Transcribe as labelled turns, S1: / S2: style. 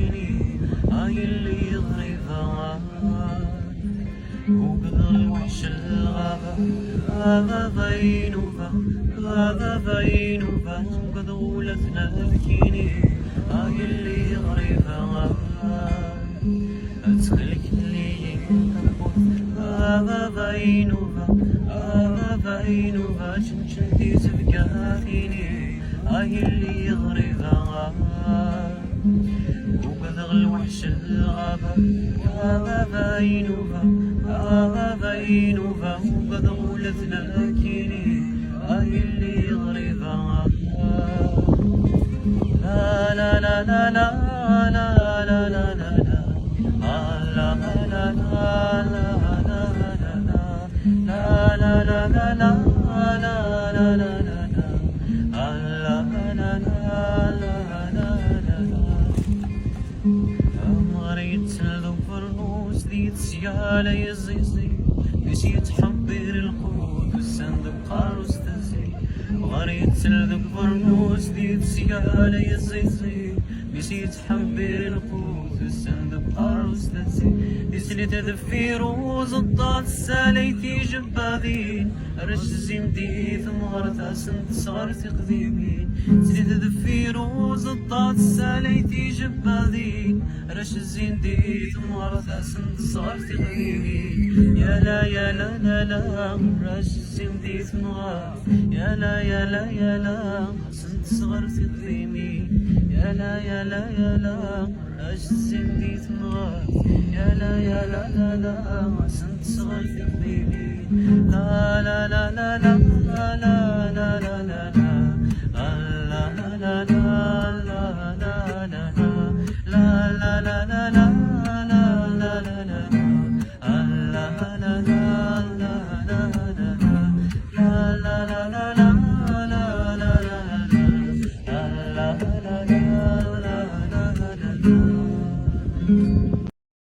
S1: كيني هاي اللي ظريفة وقدر الوحش الغابة غابة بينوفا غابة بينوفا وقدولتنا الكيني هاي اللي ظريفة أتخلك اللي ينبوث غابة بينوفا غابة بينوفا شنشنتي تبقى فيني هاي اللي ظريفة وقدر الوحش الغابة غابة بينوفا غابة بينوفا وقدولتنا كيني هاي اللي ظريفة لا لا لا لا لا لا لا لا لا سيالة يزيزي نسيت حبير القود والصندوق قاروس تزي غريت لذك برنوس ديت سيالة يزيزي نسيت حبير القود والصندوق قاروس تزي نسيت تدفي روز الضاد ساليتي جبادين رش زمدي ثم غرتها سنت صغرتي قديمين نسيت تدفي روز الضاد ساليتي جبادين رش زمدي ثم غرتها سنت صغرتي قديمين يا لا يا لا لا لا رش زمدي ثم غرت يا لا يا لا يا لا سنت صغرتي قديمين يا لا يا لا يا لا رش زمدي ثم غرت يا لا يا لا لا لا سنت صغرتي قديمين لا لا لا لا لا